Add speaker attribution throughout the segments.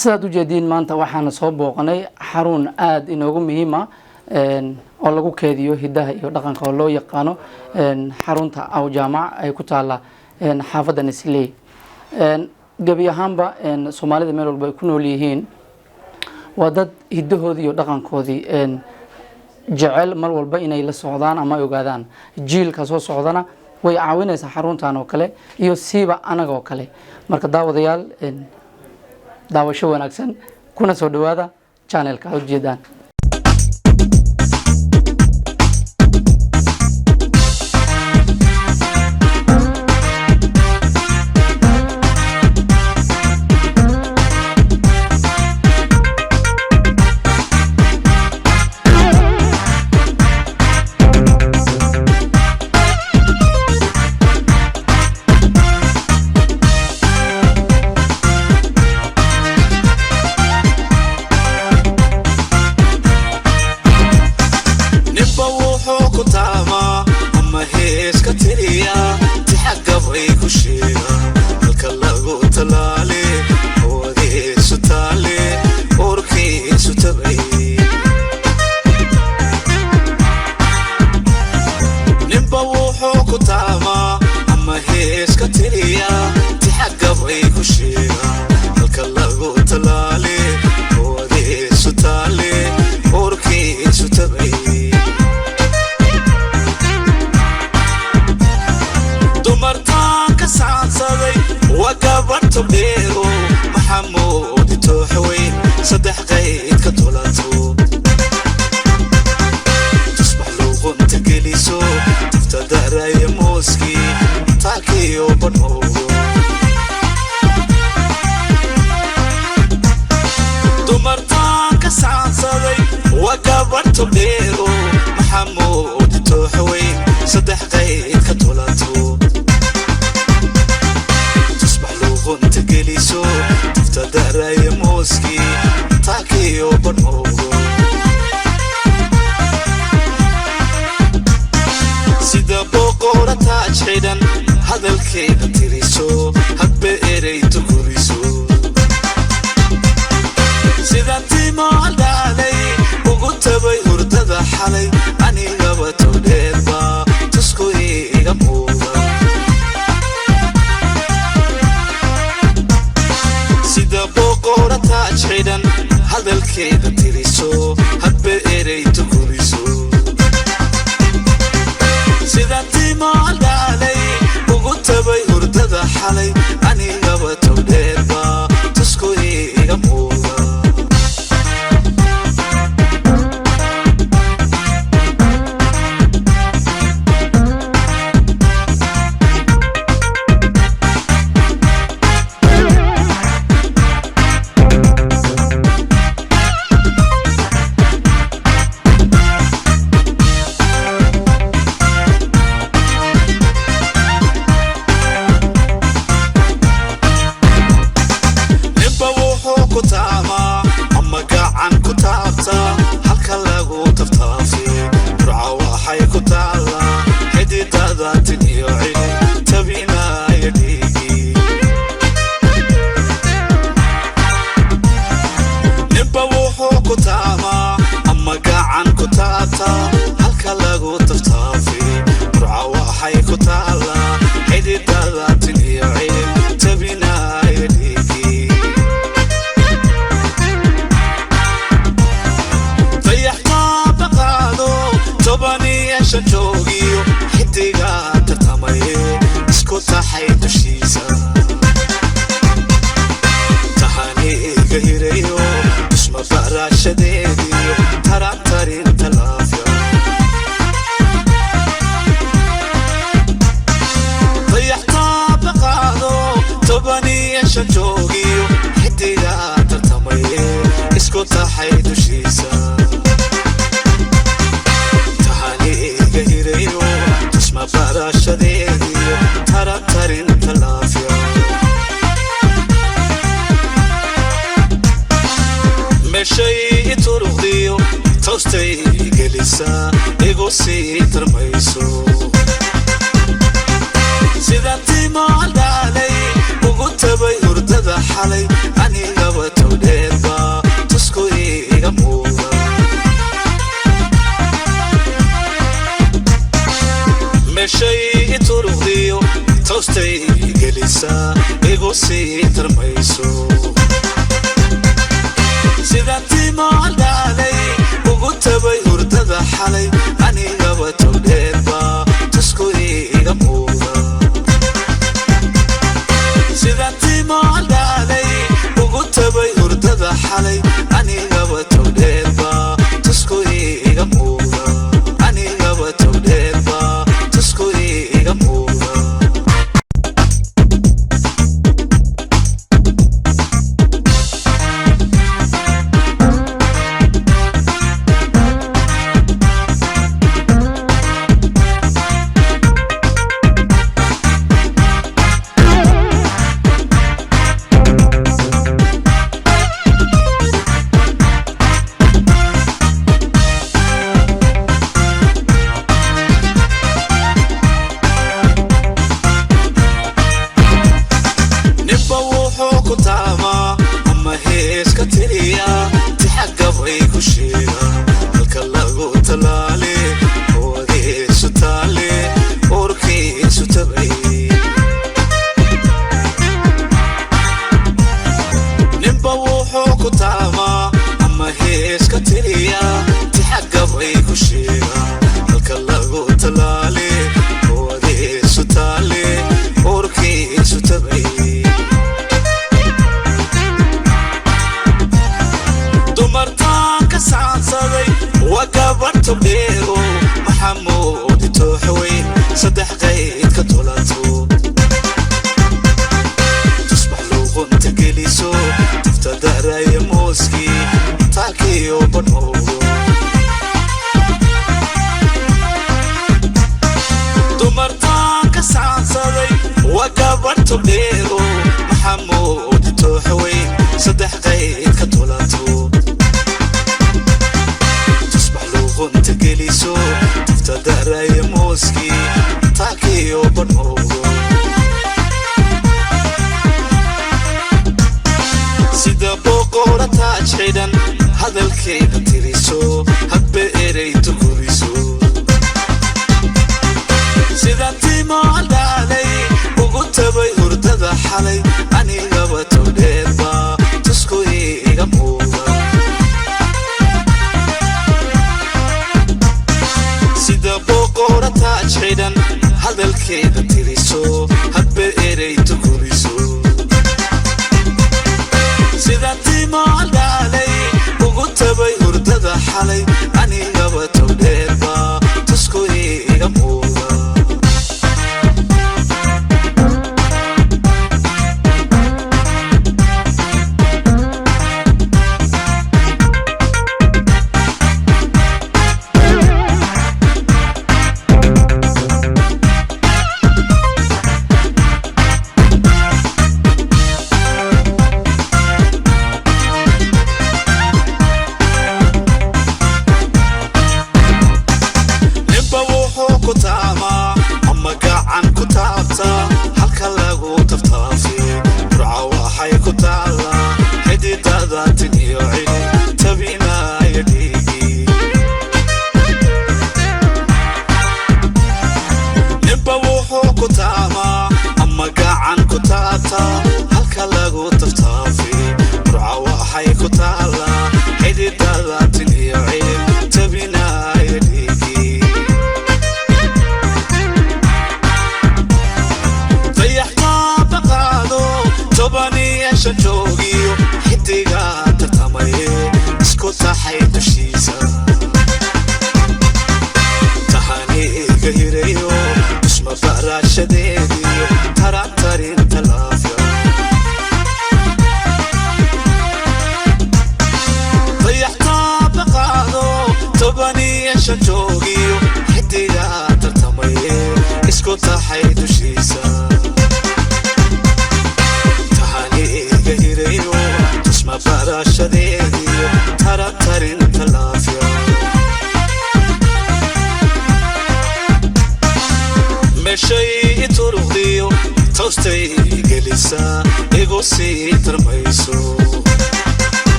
Speaker 1: sidaad u jeediin maanta waxaan soo booqanay xarun aad inoogu muhiim ah oo lagu keediyo hidaha iyo dhaqanka oo loo yaqaano xarunta aw jaamac ay ku taala xaafadda Islii gabi ahaanba Soomaalida meel walba ay ku nool yihiin waa dad hidahoodii iyo dhaqankoodii jecel mar walba inay la socdaan ama ay ogaadaan jiilka soo socdana way caawinaysaa xaruntan oo kale iyo siiba anaga oo kale marka daawadayaal daawasho wanaagsan kuna soo dhawaada channelka ujeedaan
Speaker 2: sidaan tiimo aldaalay ugu tabay hurdada xalay aniga watowdhe sidantii maaldaalay ugu tabay hurdada xalay anigaba togdheerba tusku iga muuqda sidantii maaldaalay ugu tabay hurdada xalay anigaba togdheerba tusku iga muuqda anigaba togdheerba tusku iga muuqda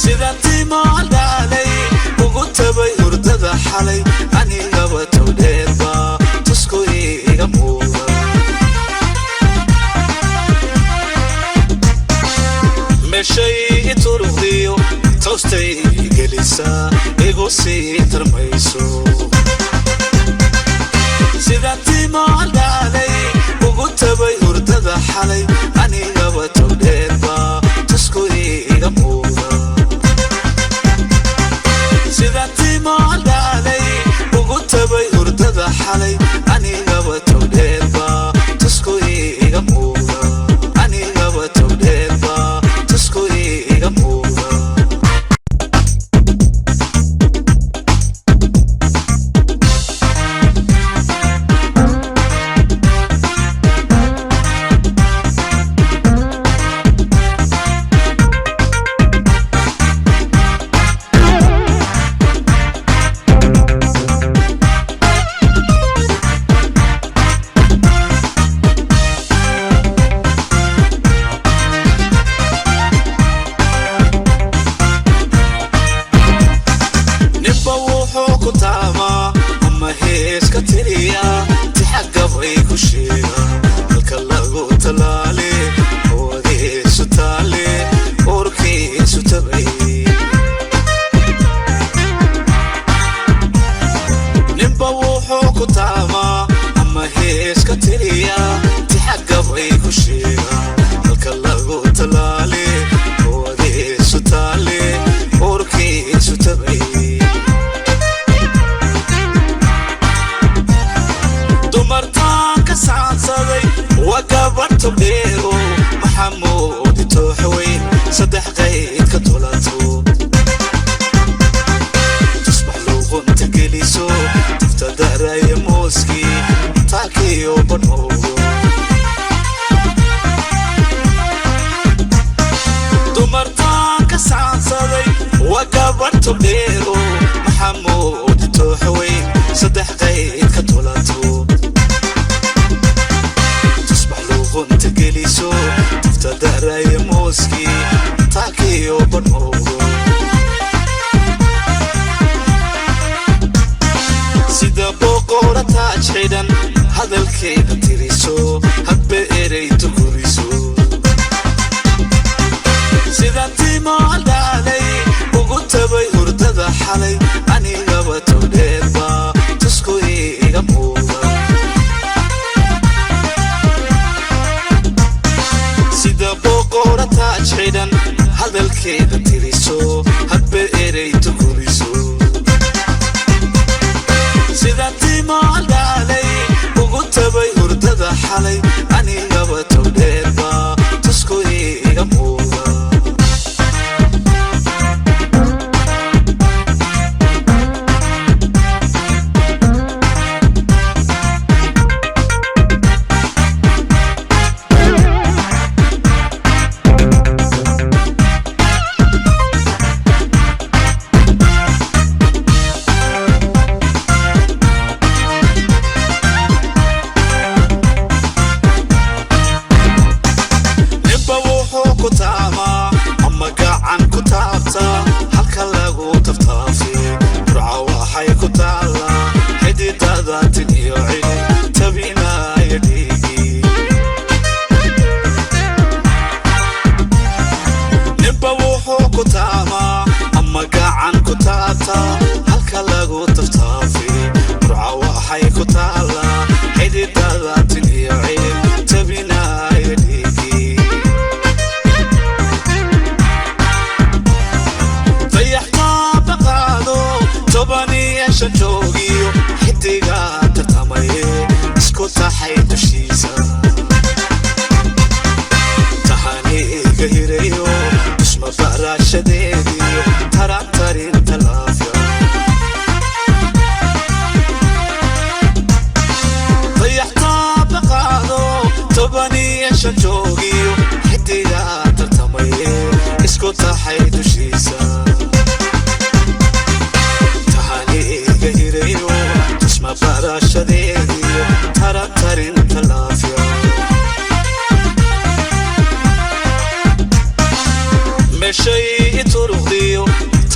Speaker 2: sidantii maaldaalay ugu tabay hurdada xalay anigaba togdheerba tusku iga muuqda meeshay i turuqdiyo toostay gelisa igu sii tarmayso sida timaal daalay ugu tabay hurdada xalay anigaba togdheerba tusku iga muuqda sida timaal daalay ugu tabay hurdada xalay anigaba togdheerba tusku iga muuqda anigaba togdheerba tusku iga muuqda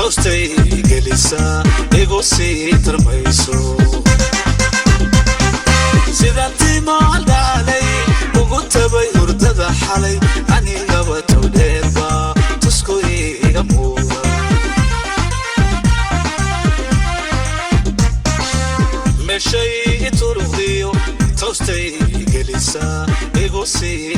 Speaker 2: toostay gelisa igu sii tarmayso sida timaal daalay ugu tabay hurdada xalay anigaba tawdheerba tusku iga muuqda gelisa igu sii